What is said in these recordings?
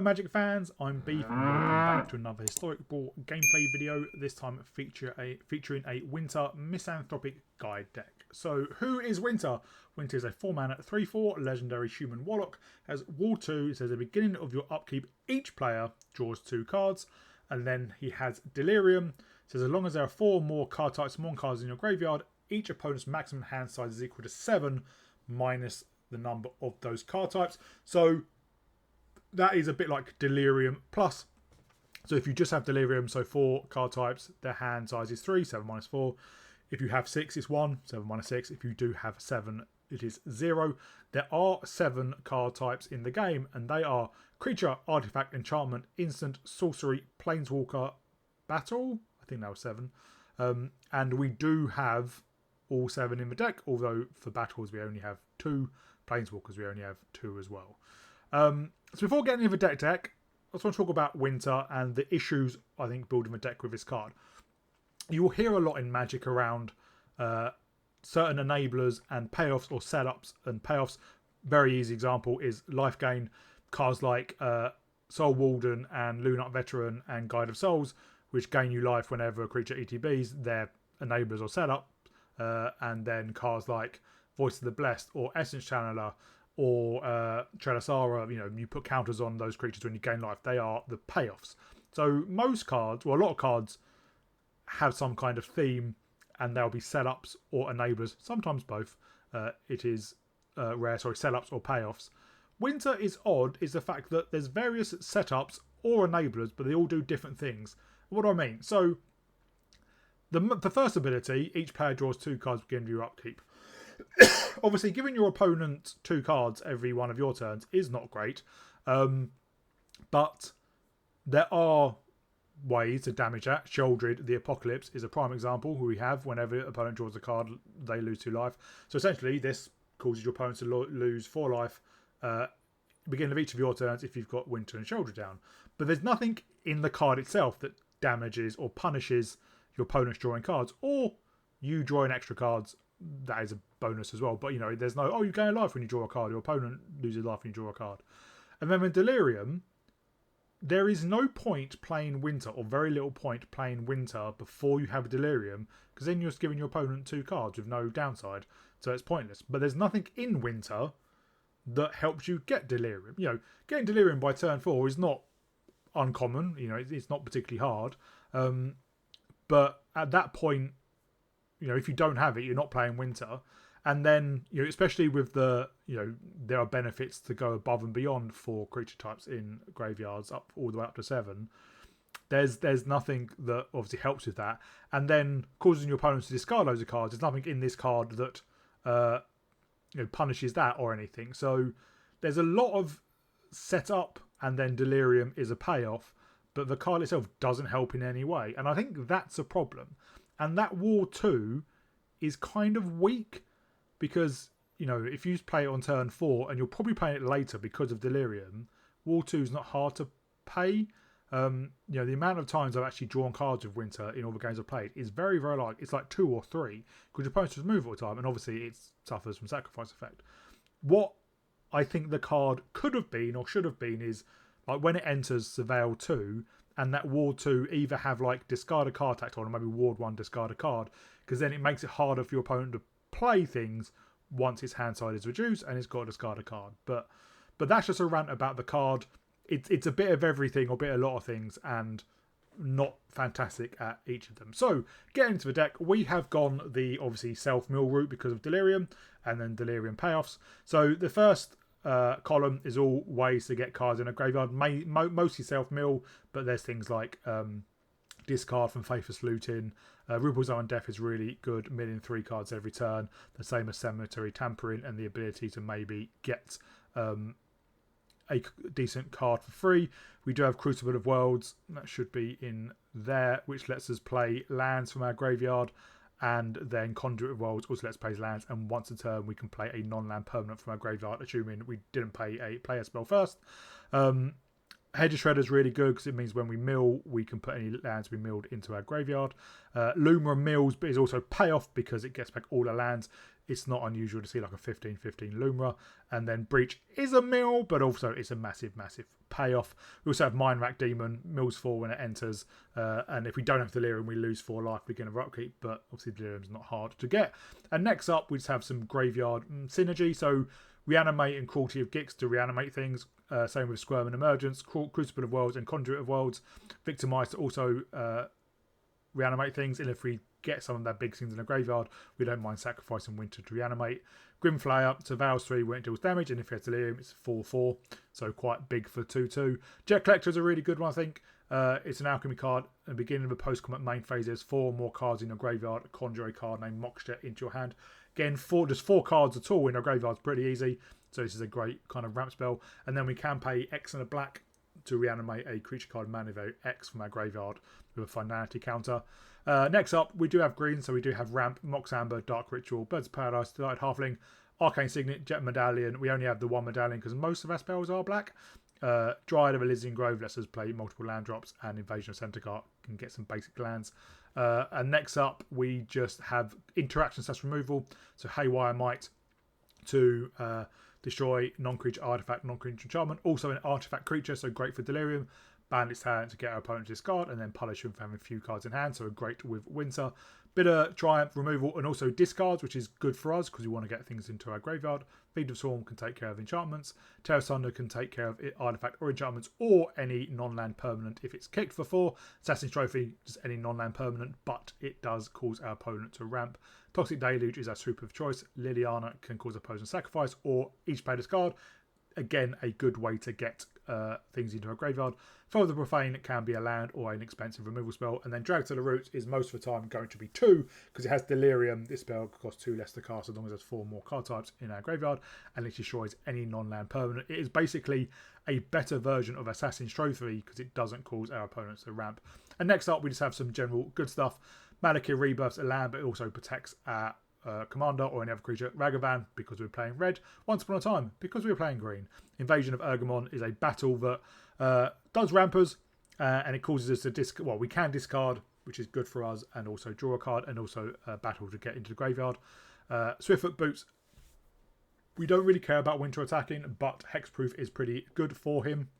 Magic fans, I'm Beef and welcome back to another Historic Brawl gameplay video, this time featuring a Winter Misanthropic guide deck. So who is Winter? Winter is a 4-mana 3/4 legendary human warlock, has Wall 2, it says at the beginning of your upkeep each player draws 2 cards, and then he has Delirium, it says as long as there are 4 more card types, more cards in your graveyard, each opponent's maximum hand size is equal to 7 minus the number of those card types. So that is a bit like Delirium plus. So if you just have Delirium, so 4 card types, their hand size is 3, 7 minus 4. If you have 6, it's 1, 7 minus 6. If you do have 7, it is 0. There are 7 card types in the game, and they are Creature, Artifact, Enchantment, Instant, Sorcery, Planeswalker, Battle. I think that was 7. And we do have all 7 in the deck, although for Battles we only have 2. Planeswalkers we only have 2 as well. So before getting into the deck, I just want to talk about Winter and the issues I think building a deck with this card. You will hear a lot in Magic around certain enablers and payoffs or setups and payoffs. Very easy example is life gain. Cards like Soul Warden and Lunark Veteran and Guide of Souls, which gain you life whenever a creature ETBs, they're enablers or setup. And then cards like Voice of the Blessed or Essence Channeler or Trelasara, you put counters on those creatures when you gain life. They are the payoffs. So most cards, well, a lot of cards have some kind of theme, and they'll be setups or enablers, sometimes both. It is rare, setups or payoffs. Winter is odd is the fact that there's various setups or enablers, but they all do different things. What do I mean? So the first ability, each player draws 2 cards beginning of your upkeep. Obviously, giving your opponent 2 cards every one of your turns is not great, but there are ways to damage that. Sheoldred the Apocalypse is a prime example who we have. Whenever an opponent draws a card, they lose 2 life. So essentially, this causes your opponent to lose 4 life beginning of each of your turns if you've got Winter and Sheoldred down. But there's nothing in the card itself that damages or punishes your opponent's drawing cards, or you drawing extra cards. That is a bonus as well, but there's no you gain life when you draw a card, your opponent loses life when you draw a card. And then with Delirium, there is no point playing Winter, or very little point playing Winter before you have a Delirium, because then you're just giving your opponent 2 cards with no downside, so it's pointless. But there's nothing in Winter that helps you get Delirium. Getting Delirium by turn 4 is not uncommon, it's not particularly hard, but at that point, if you don't have it, you're not playing Winter. And then, especially with the, there are benefits to go above and beyond for creature types in graveyards up all the way up to 7. There's nothing that obviously helps with that. And then causing your opponents to discard loads of cards. There's nothing in this card that punishes that or anything. So there's a lot of setup, and then Delirium is a payoff, but the card itself doesn't help in any way. And I think that's a problem. And that War 2 is kind of weak because, if you play it on turn 4 and you're probably playing it later because of Delirium, War 2 is not hard to pay. The amount of times I've actually drawn cards with Winter in all the games I've played is very, very like, it's like 2 or 3 because your opponents just move all the time, and obviously it suffers from sacrifice effect. What I think the card could have been or should have been is like when it enters Surveil 2, and that Ward 2 either have like discard a card tacked on, or maybe Ward 1 discard a card, because then it makes it harder for your opponent to play things once its hand side is reduced and it's got to discard a card. But that's just a rant about the card. It's a bit of everything or a bit of a lot of things, and not fantastic at each of them. So getting into the deck, we have gone the obviously self-mill route because of Delirium, and then Delirium payoffs. So the first column is all ways to get cards in a graveyard, mostly self-mill, but there's things like discard from Faithless Looting. Rubal's Own Death is really good, milling 3 cards every turn, the same as Cemetery Tampering, and the ability to maybe get a decent card for free. We do have Crucible of Worlds, that should be in there, which lets us play lands from our graveyard. And then Conduit of Worlds also lets us play lands, and once a turn we can play a non-land permanent from our graveyard, assuming we didn't play a player spell first. Hedge Shredder is really good because it means when we mill, we can put any lands we milled into our graveyard. Lumra mills, but is also payoff because it gets back all the lands. It's not unusual to see like a 15-15 Lumra. And then Breach is a mill, but also it's a massive, massive payoff. We also have Mind Rack Demon, mills 4 when it enters. And if we don't have Delirium, we lose 4 life, we get a upkeep, but obviously Delirium's not hard to get. And next up, we just have some graveyard synergy. So Reanimate and Cruelty of Gix to reanimate things. Same with Squirm and Emergence, Crucible of Worlds and Conduit of Worlds. Victimize to also reanimate things. And if we get some of their big things in the graveyard, we don't mind sacrificing Winter to reanimate. Grimflayer to Vows 3 when it deals damage, and if you have Delirium, it's 4/4, so quite big for 2/2. Jet Collector is a really good one, I think. It's an alchemy card. At the beginning of a post-combat main phase, there's 4 more cards in your graveyard. Conjure a card named Moxjet into your hand. Again, just 4 cards at all in your graveyard is pretty easy. So this is a great kind of ramp spell. And then we can pay X and a black to reanimate a creature card Maniveau X from our graveyard with a finality counter. Next up, we do have green, so we do have Ramp, Mox Amber, Dark Ritual, Birds of Paradise, Delighted Halfling, Arcane Signet, Jet Medallion. We only have the 1 medallion because most of our spells are black. Dryad of Elysian Grove lets us play multiple land drops, and Invasion of Centaur can get some basic lands. And next up, we just have interaction / removal. So Haywire Might to destroy non-creature artifact, non-creature enchantment. Also an artifact creature, so great for Delirium. Ban its talent to get our opponent to discard, and then punish him for having a few cards in hand, so great with Winter. Bit of Triumph, removal, and also discards, which is good for us because we want to get things into our graveyard. Feed of Swarm can take care of enchantments. Terror Thunder can take care of artifact or enchantments, or any non-land permanent if it's kicked for 4. Assassin's Trophy, just any non-land permanent, but it does cause our opponent to ramp. Toxic Deluge is our super of choice. Liliana can cause opposing sacrifice, or each play discard. Again, a good way to get things into a graveyard. Foe of the Profane can be a land or an expensive removal spell. And then Drag to the Roots is most of the time going to be 2 because it has Delirium. This spell costs 2 less to cast as long as there's 4 more card types in our graveyard, and it destroys any non-land permanent. It is basically a better version of Assassin's Trophy because it doesn't cause our opponents to ramp. And next up, we just have some general good stuff. Malakir Rebirths a land, but it also protects our commander or any other creature. Ragavan because we're playing red. Once Upon a Time because we were playing green. Invasion of Ergamon is a battle that does rampers, and it causes us to discard. Well, we can discard, which is good for us, and also draw a card, and also battle to get into the graveyard. Swiftfoot Boots. We don't really care about Winter attacking, but Hexproof is pretty good for him.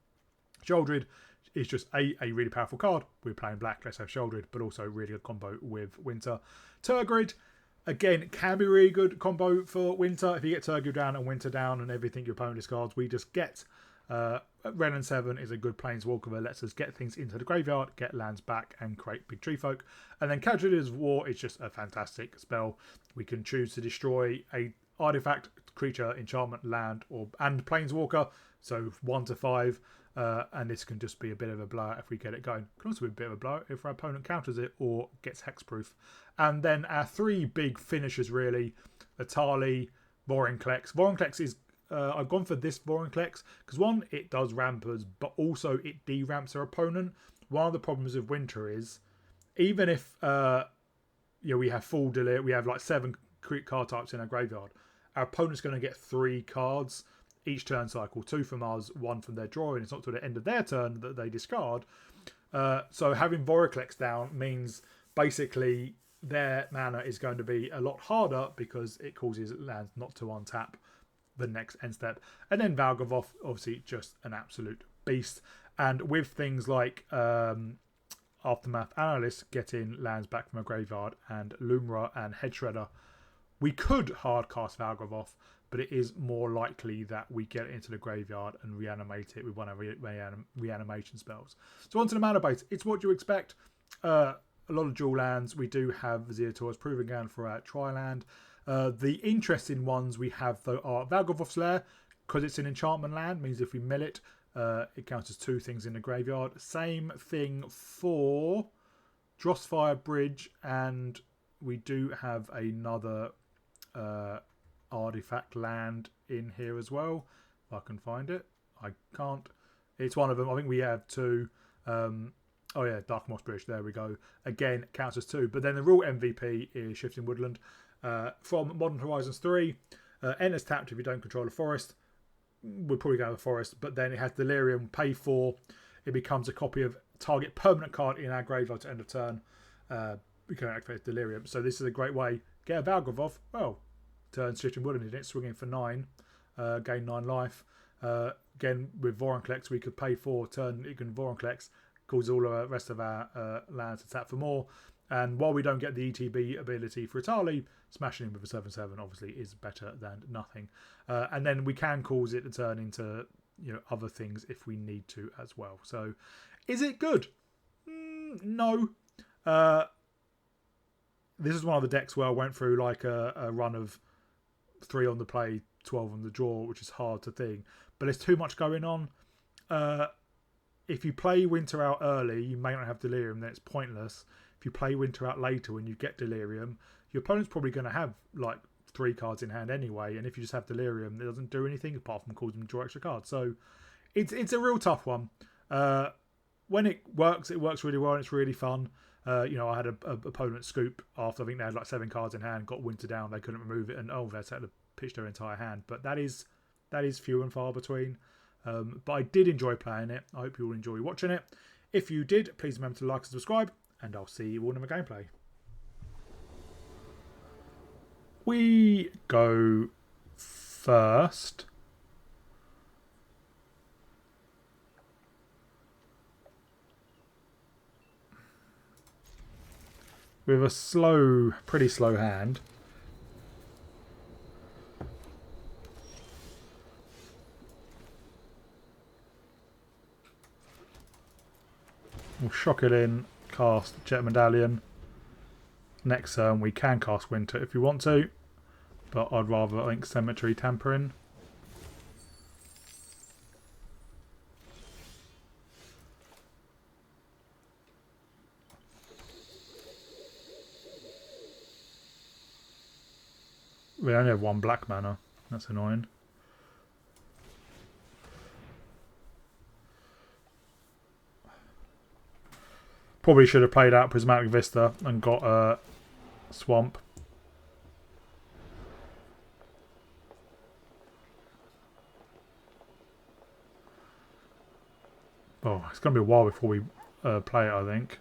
Sheoldred is just a really powerful card. We're playing black, let's have Sheoldred, but also really good combo with Winter. Turgid, again, can be really good combo for Winter. If you get Turgid down and Winter down and everything your opponent discards, we just get Ren and 7 is a good planeswalker that lets us get things into the graveyard, get lands back, and create big tree folk. And then Casualties of War is just a fantastic spell. We can choose to destroy a artifact, creature, enchantment, land, and planeswalker. So 1 to 5. And this can just be a bit of a blowout if we get it going. It can also be a bit of a blowout if our opponent counters it or gets hexproof. And then our 3 big finishers really, Atali, Vorinclex. Vorinclex is, I've gone for this Vorinclex because 1, it does rampers, but also it deramps our opponent. One of the problems with Winter is, even if we have full delay, we have like 7 card types in our graveyard, our opponent's going to get 3 cards each turn cycle, 2 from us, 1 from their draw, and it's not to the end of their turn that they discard. So having Vorinclex down means basically their mana is going to be a lot harder because it causes lands not to untap the next end step. And then Valgavoth, obviously just an absolute beast. And with things like Aftermath Analyst getting lands back from a graveyard, and Lumra and Head Shredder, we could hardcast Valgavoth, but it is more likely that we get it into the graveyard and reanimate it with one of reanimation spells. So onto the mana base, it's what you expect. A lot of dual lands. We do have Vizier as Proving Ground for our Tri-land. The interesting ones we have though are Valgavoth's Lair, because it's an enchantment land, means if we mill it, it counts as 2 things in the graveyard. Same thing for Drossfire Bridge, and we do have another artifact land in here as well. If I can find it. I can't. It's one of them. I think we have 2. Oh yeah, Dark Moss Bridge. There we go. Again, counts as 2. But then the real MVP is Shifting Woodland. From Modern Horizons 3. Enters tapped if you don't control a forest. We're probably going to the forest. But then it has Delirium, pay 4. it becomes a copy of target permanent card in our graveyard to end of turn. We can activate Delirium. So this is a great way. Get a Valgravov. Well, turn Shifting Woodland in it, swinging for 9, gain 9 life. Again, with Vorinclex, we could pay 4, turn you can Vorinclex, cause all the rest of our lands to tap for more. And while we don't get the ETB ability for Itali, smashing him with a 7/7 obviously is better than nothing. And then we can cause it to turn into other things if we need to as well. So, is it good? No. This is one of the decks where I went through like a run of 3 on the play, 12 on the draw, which is hard to think. But there's too much going on. If you play Winter out early, you may not have Delirium, then it's pointless. If you play Winter out later when you get Delirium, your opponent's probably going to have like 3 cards in hand anyway. And if you just have Delirium, it doesn't do anything apart from cause them to draw extra cards. So it's a real tough one. When it works really well and it's really fun. I had an opponent scoop after I think they had like 7 cards in hand, got Winter down, they couldn't remove it, and they had to pitch their entire hand. But that is few and far between. But I did enjoy playing it. I hope you all enjoy watching it. If you did, please remember to like and subscribe, and I'll see you all in my gameplay. We go first. With a pretty slow hand. We'll shock it in, cast Jet Medallion. Next turn we can cast Winter if we want to, but I'd rather, I think, Cemetery Tampering. We only have 1 black mana. That's annoying. Probably should have played out Prismatic Vista and got a Swamp. Oh, it's going to be a while before we play it, I think.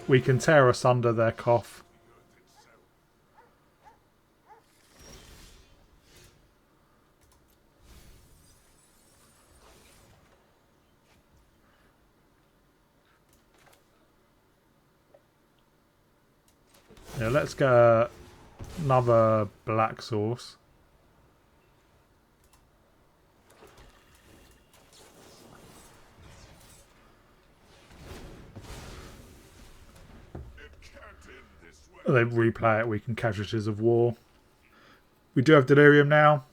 We can tear asunder their cough. Yeah, let's get another black source. They replay it, we can Casualties of War. We do have Delirium now,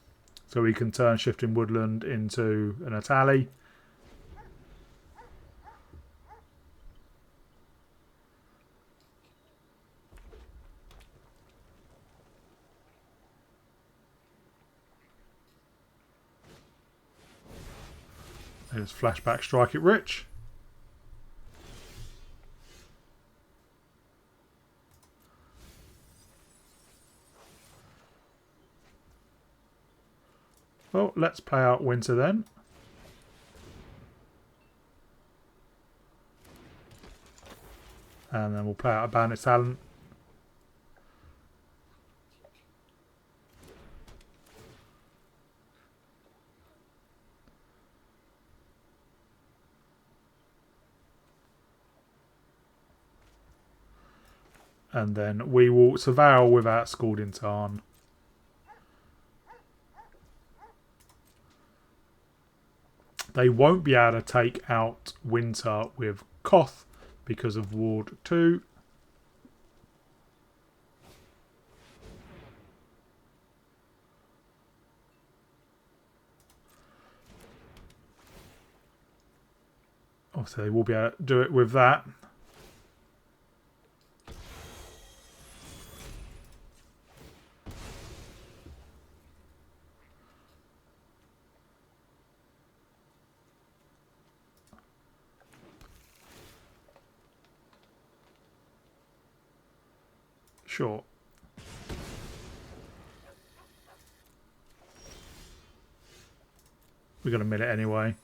so we can turn Shifting Woodland into an Itali. There's Flashback, Strike It Rich. Well, let's play out Winter then. And then we'll play out a Bandit Talent. And then we will Surveil without Scalding Tarn. They won't be able to take out Winter with Koth because of Ward 2. Oh, so they will be able to do it with that. Sure. We're going to mill it anyway.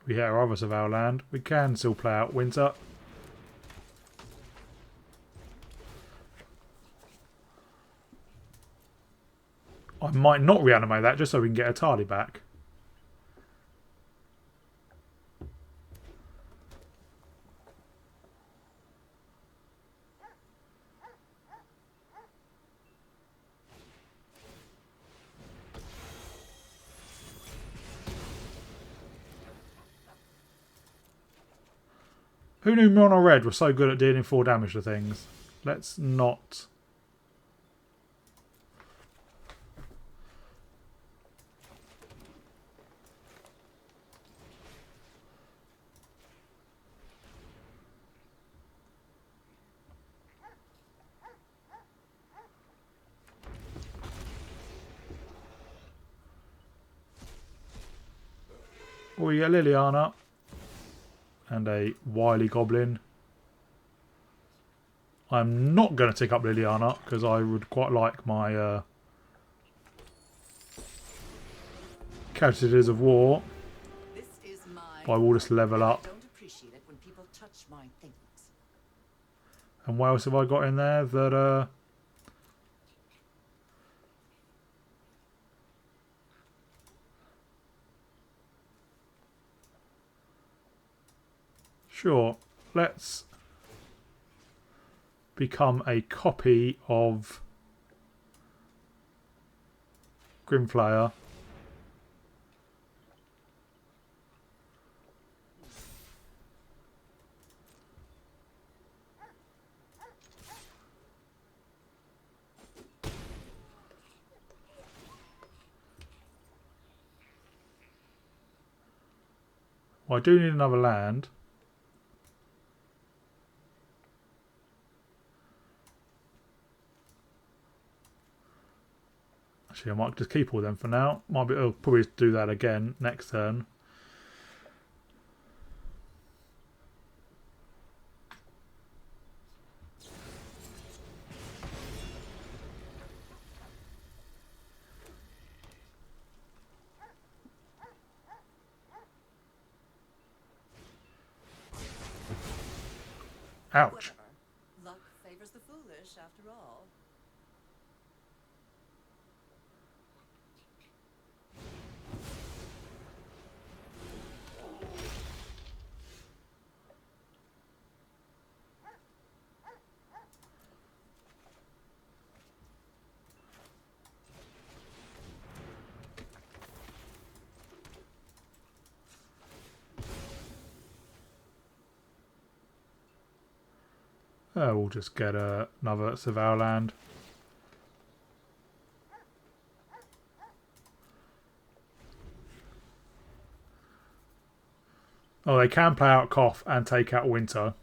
We hit our others of our land. We can still play out winter. I might not reanimate that just so we can get a Tardy back. Who knew Mono Red was so good at dealing 4 damage to things? Let's not... We get Liliana and a wily goblin. I'm not going to tick up Liliana because I would quite like my Casualties of War. I will just level up. And what else have I got in there that sure, let's become a copy of Grimflayer. Well, I do need another land. Actually, I might just keep all them for now. I'll probably do that again next turn. Ouch. Luck favors the foolish after all. We'll just get another Savale land. Oh, they can play out Cough and take out Winter.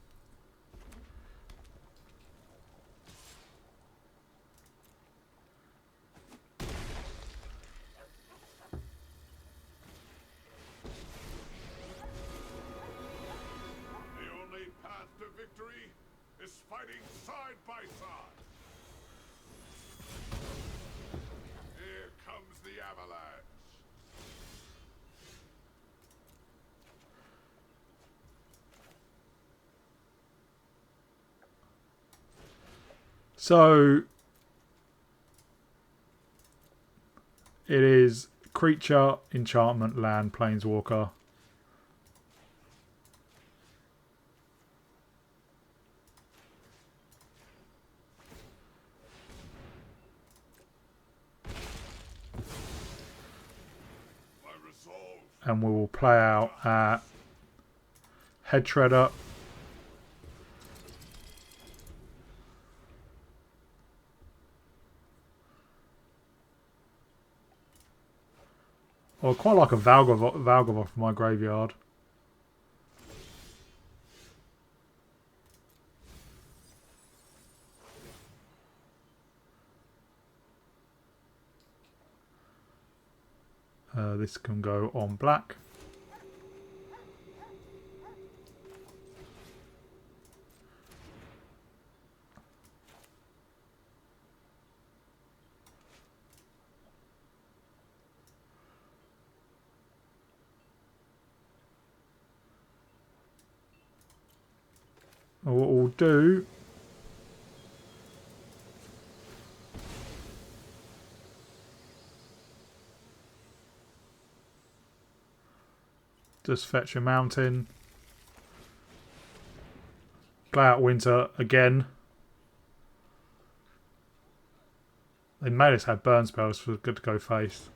So it is creature, enchantment, land, planeswalker. And we will play out at Head Shredder. Oh, I quite like a Valgavoth for my graveyard. This can go on black. And what we'll do... Just fetch a mountain. Play out winter again. They made us have burn spells for good to go face.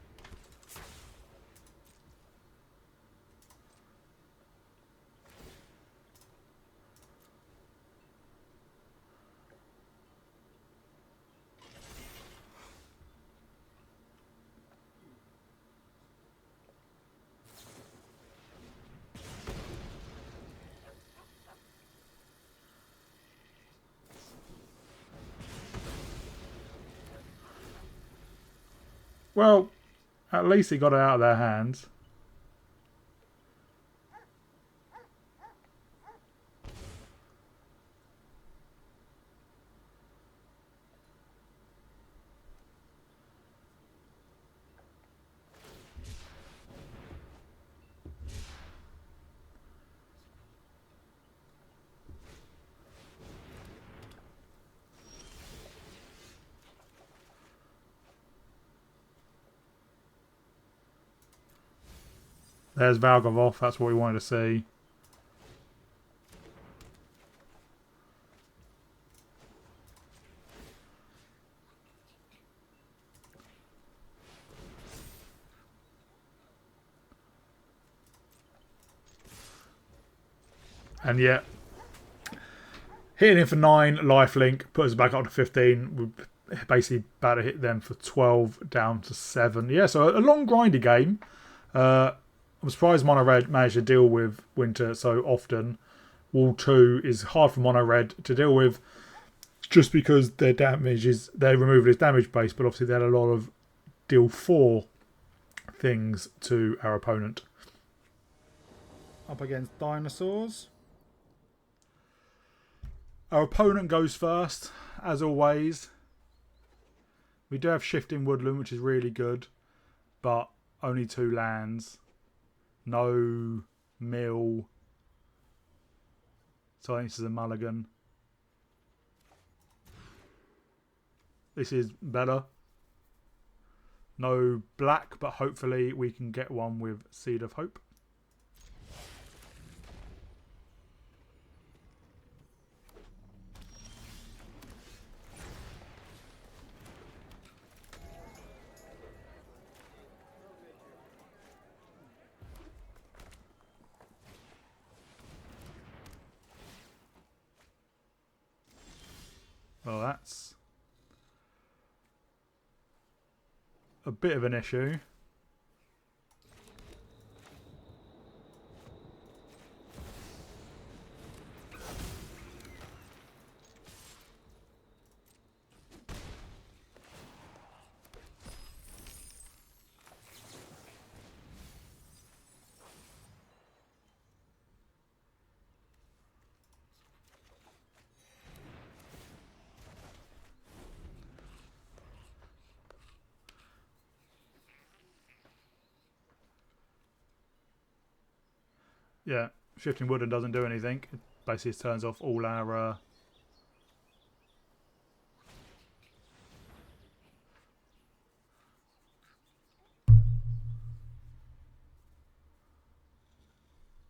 Well, at least he got it out of their hands. There's Valgavoth, that's what we wanted to see. And yet, hitting him for 9 lifelink, put us back up to 15. We're basically about to hit them for 12, down to 7. Yeah, so a long grindy game. I'm surprised Mono Red managed to deal with Winter so often. Wall 2 is hard for Mono Red to deal with just because their removal is damage based, but obviously they had a lot of deal 4 things to our opponent. Up against dinosaurs. Our opponent goes first, as always. We do have Shifting Woodland, which is really good, but only 2 lands. No mill. So I think this is a mulligan. This is better. No black, but hopefully we can get one with Seed of Hope. Well, that's a bit of an issue. Yeah, Shifting Woodland doesn't do anything. It basically just turns off all our...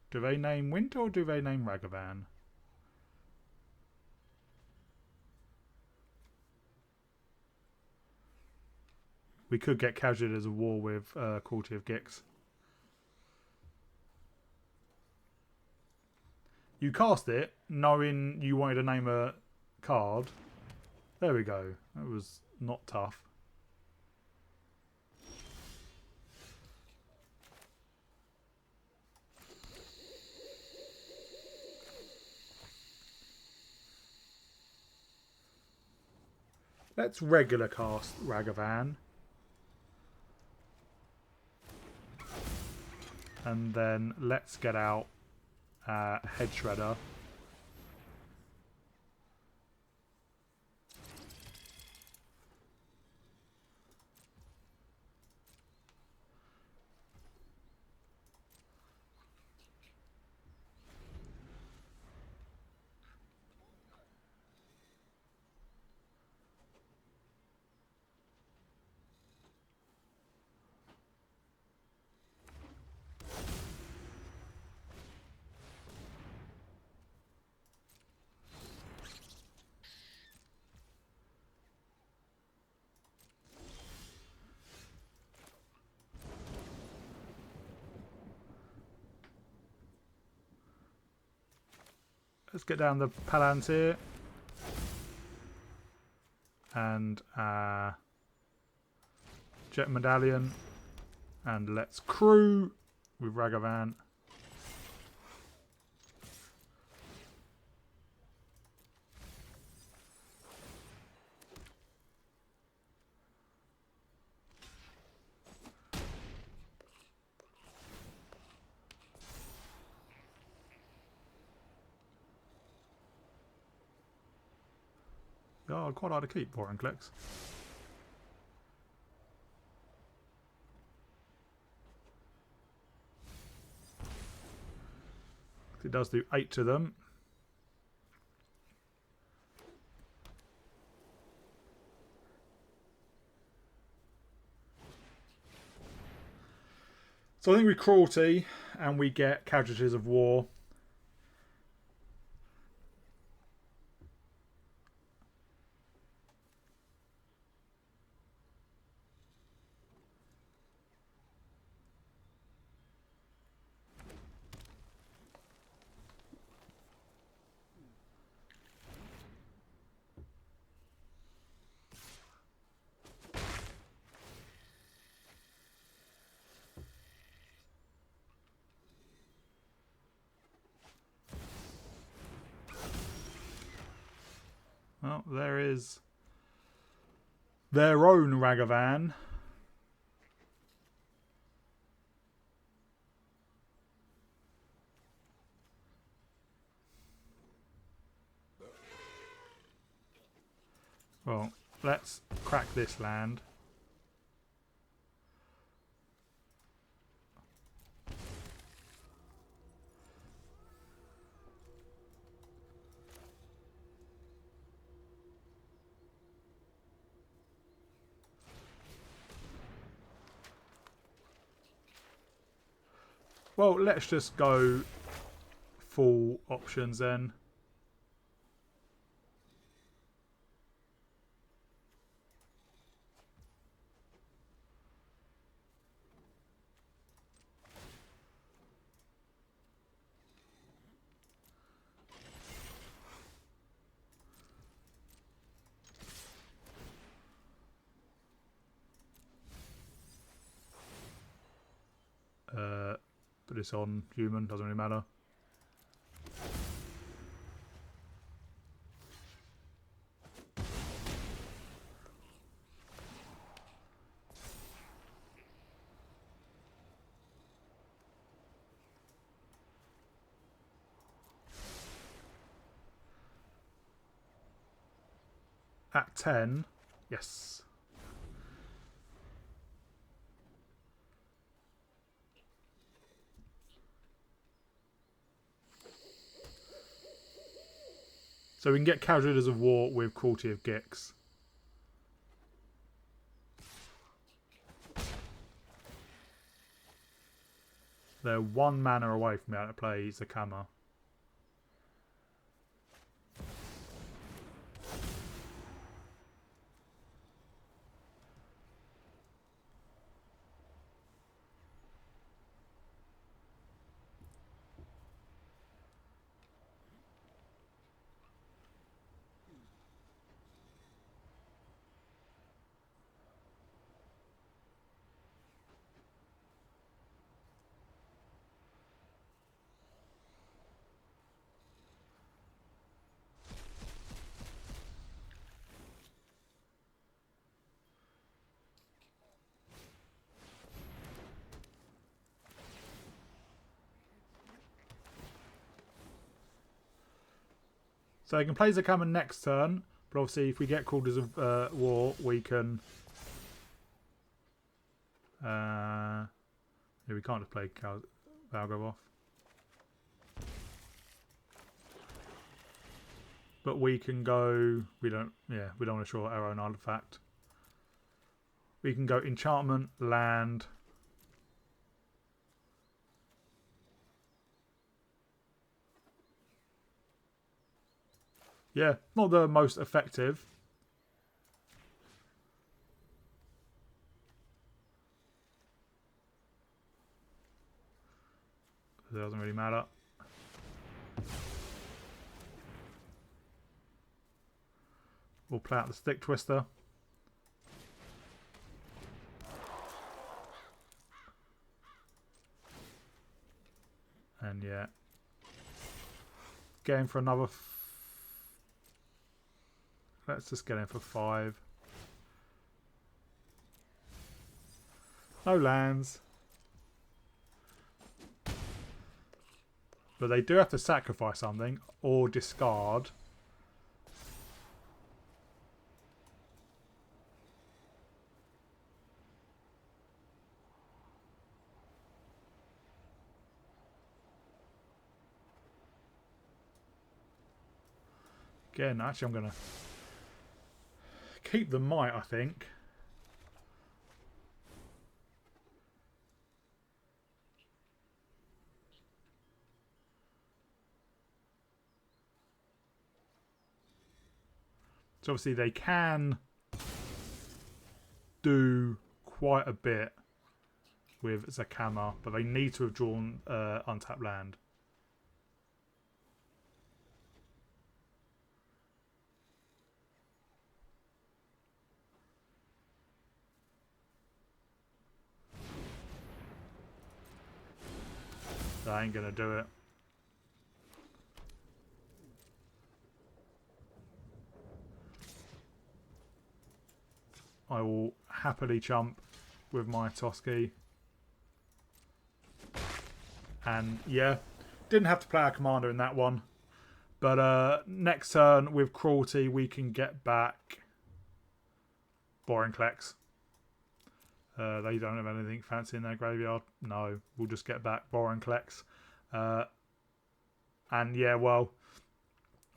Do they name Winter or do they name Ragavan? We could get casualed as a war with Cruelty of Gix. You cast it knowing you wanted to name a card. There we go. That was not tough. Let's regular cast Ragavan. And then let's get out Head Shredder. let's get down the Palantir. And Jet Medallion. And let's crew with Ragavan. Oh, I'd quite like to keep Vorinclex. It does do 8 to them. So I think we Cruelty and we get Casualties of War. Well, there is their own Ragavan. Well, let's crack this land. Well, let's just go full options then. Put this on human, doesn't really matter. At 10, yes. So we can get Casualties of War with Cruelty of Gix. They're 1 mana away from being able to play Zakama. So he can play Zakama next turn, but obviously if we get Cruelties of War, we can... yeah, we can't just play Valgo off. But we can go... we don't want to short our own artifact. We can go Enchantment, Land... Yeah, not the most effective. It doesn't really matter. We'll play out the Stick Twister. And yeah. Going for another... Let's just get in for 5. No lands. But they do have to sacrifice something or discard. Again, actually I'm going to keep the might, I think. So obviously they can do quite a bit with Zakama, but they need to have drawn untapped land. That ain't gonna do it. I will happily chump with my Toski. And yeah, didn't have to play our commander in that one. But next turn with Cruelty we can get back Boring Klex. They don't have anything fancy in their graveyard. No, we'll just get back Boring Klex. And yeah, well,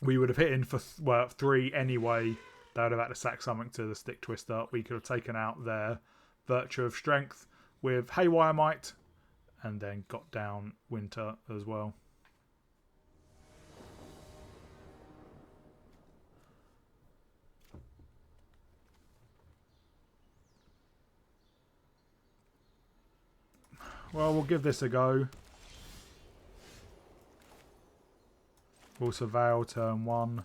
we would have hit in for 3 anyway. They would have had to sack something to the Stick Twister. We could have taken out their Virtue of Strength with Haywire Might and then got down Winter as well. Well, we'll give this a go. We'll Surveil turn 1.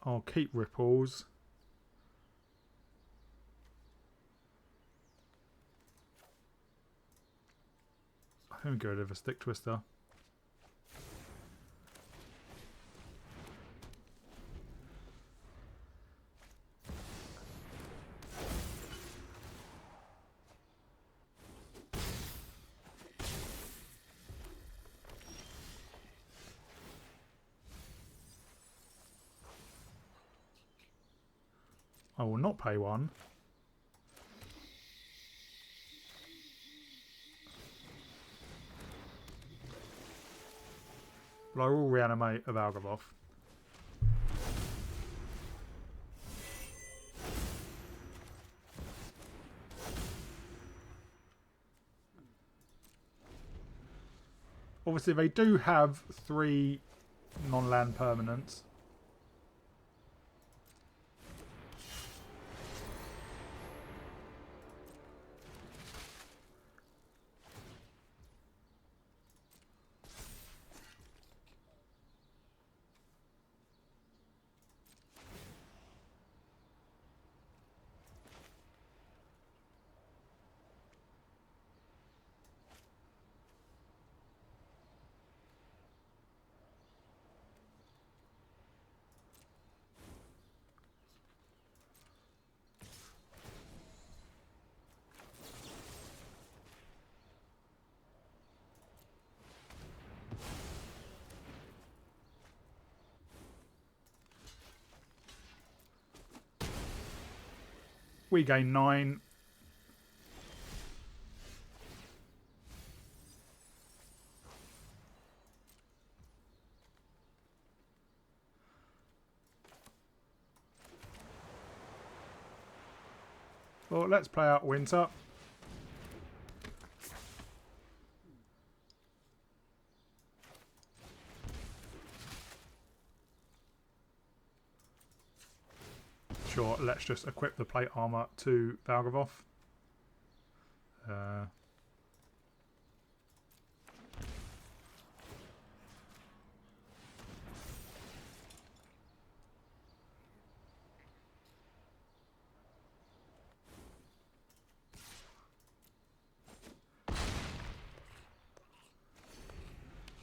I'll keep Ripples. I think we'll get rid of a Stick Twister. I will not pay 1. But I will reanimate a Valgavoth. Obviously they do have 3 non-land permanents. We gain 9. Well, let's play out winter. Sure, let's just equip the plate armor to Valgavoth.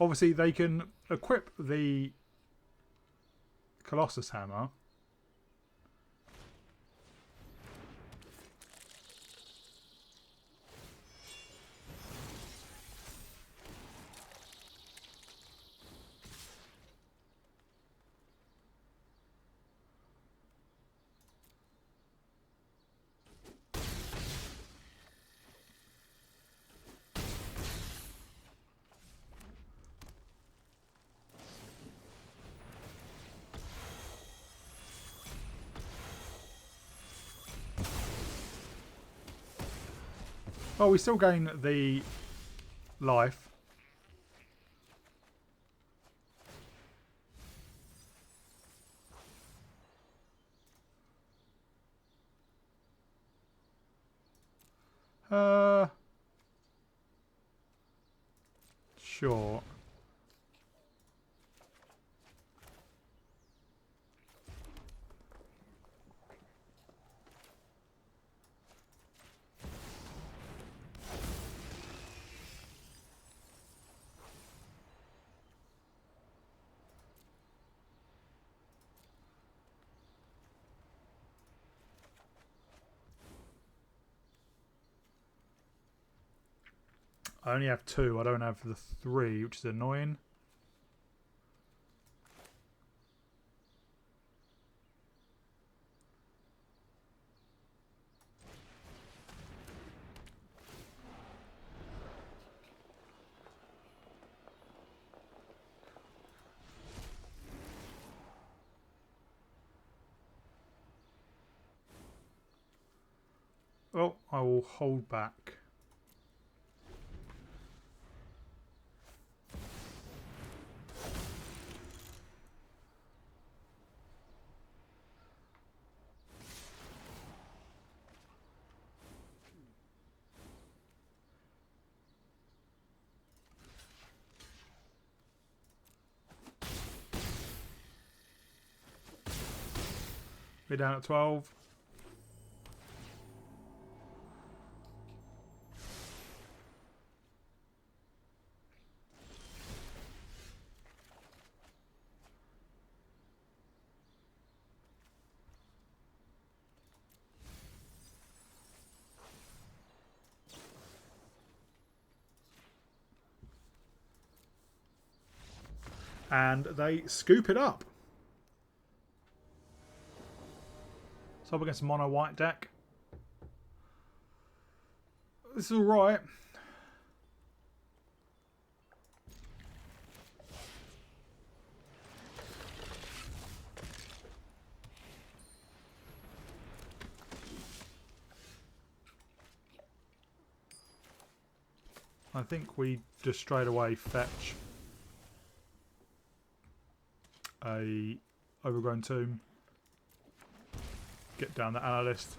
Obviously, they can equip the Colossus Hammer. Oh, we still gain the life. Sure. I only have 2. I don't have the 3, which is annoying. Well, I will hold back. We're down at 12. And they scoop it up. So up against a mono white deck. This is alright. I think we just straight away fetch a overgrown tomb. Get down the analyst.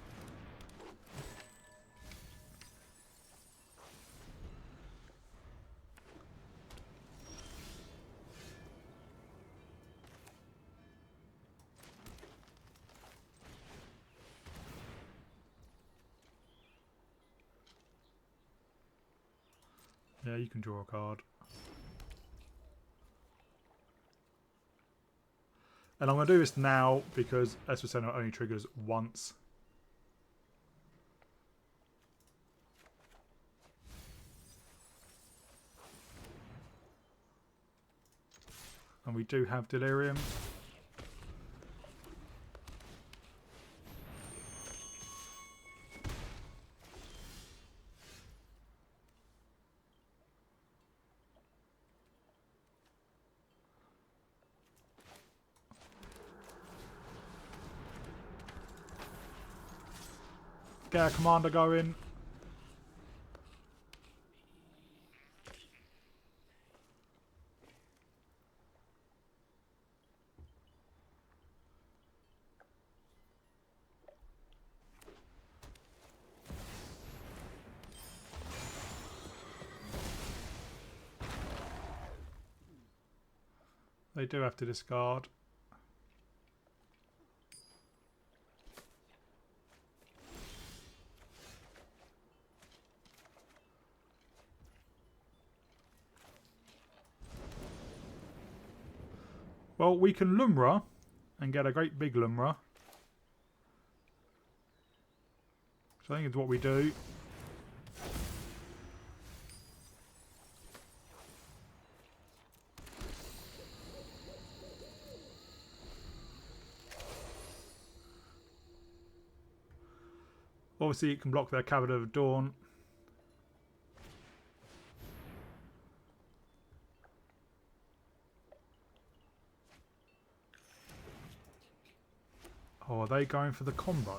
Yeah, you can draw a card. And I'm going to do this now because Esposeno only triggers once. And we do have Delirium. get our commander going. They do have to discard. Well, we can Lumra and get a great big Lumra. So I think it's what we do. Obviously, it can block their Cabinet of Dawn. Oh, are they going for the combo?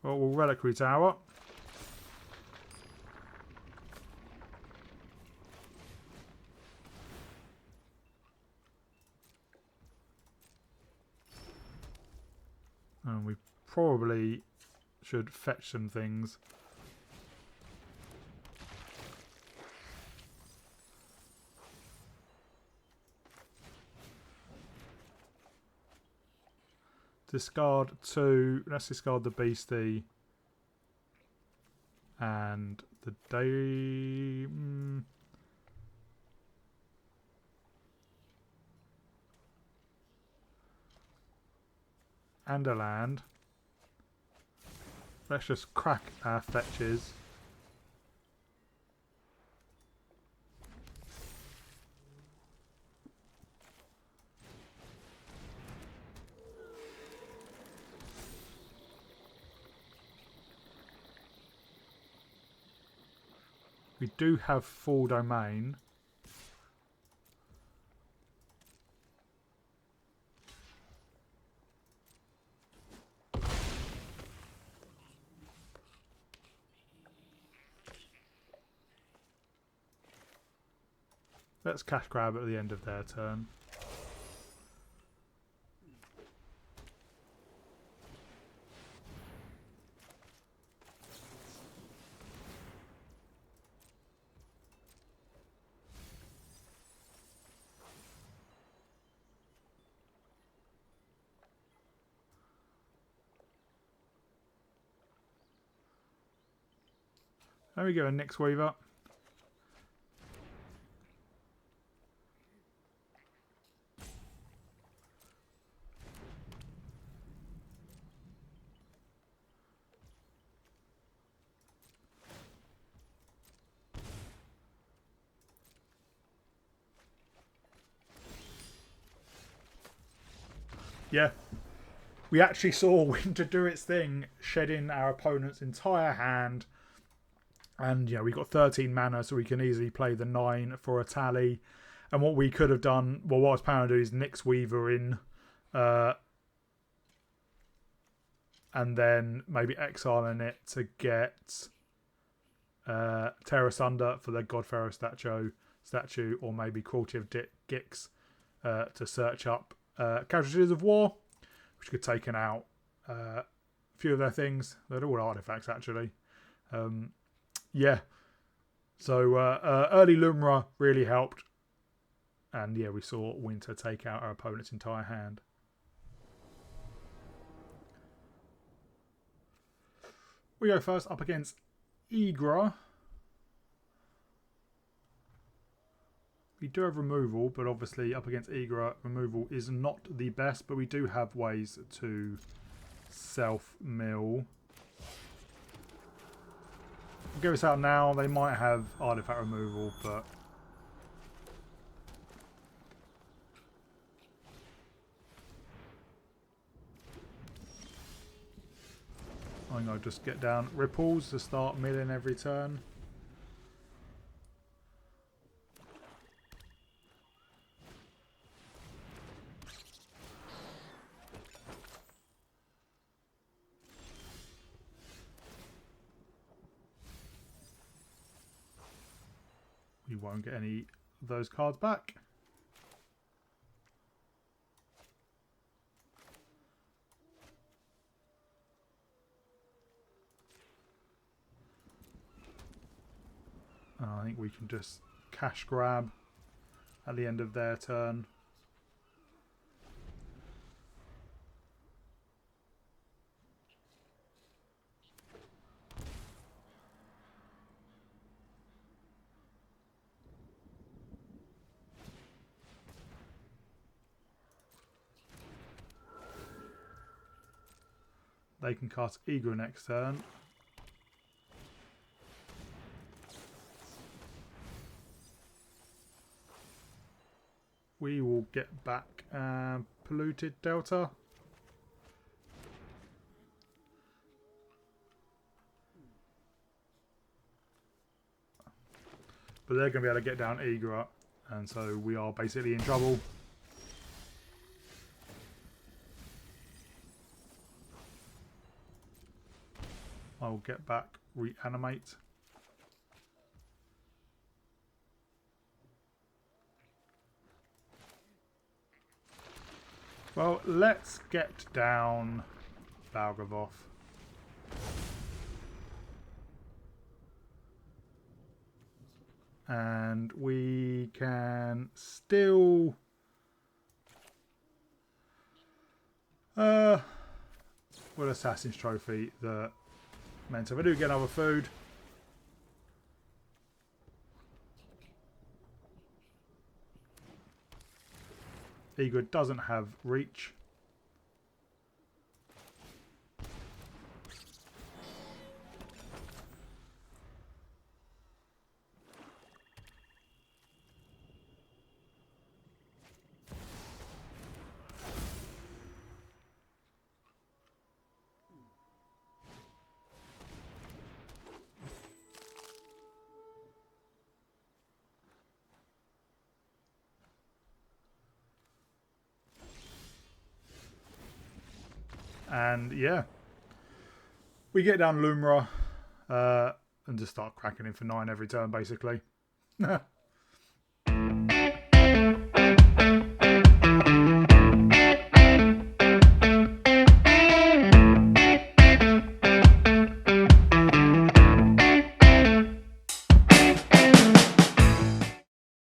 Well, we'll Reliquary Tower. And we probably should fetch some things. Discard 2. Let's discard the Beastie. And the day. And a land. Let's just crack our fetches. We do have full domain. Let's cash grab at the end of their turn. There we go, Nyx Weaver. Yeah, we actually saw Winter do its thing, shedding our opponent's entire hand. And yeah, we got 13 mana, so we can easily play the 9 for a tally. And what we could have done, well, what I was planning to do is Nyx Weaver in, and then maybe exiling it to get Terra Sunder for the Godpharaoh statue, or maybe Cruelty of Gix to search up Casualties of War, which could have taken out a few of their things. They're all artifacts, actually. Yeah. So early Lumra really helped. And yeah, we saw Winter take out our opponent's entire hand. We go first up against Igra. We do have removal, but obviously up against Igra, removal is not the best, but we do have ways to self-mill. Give us out now. They might have artifact removal, but I'm going to just get down ripples to start milling every turn. he won't get any of those cards back. And I think we can just cash grab at the end of their turn. They can cast Eagle next turn. We will get back Polluted Delta. But they're going to be able to get down Eagle, and so we are basically in trouble. I will get back Reanimate. Well, let's get down Balgavoth. And we can still with Assassin's Trophy that meant if I do get another food, Eagle doesn't have reach. And yeah, we get down Lumra and just start cracking in for 9 every turn, basically.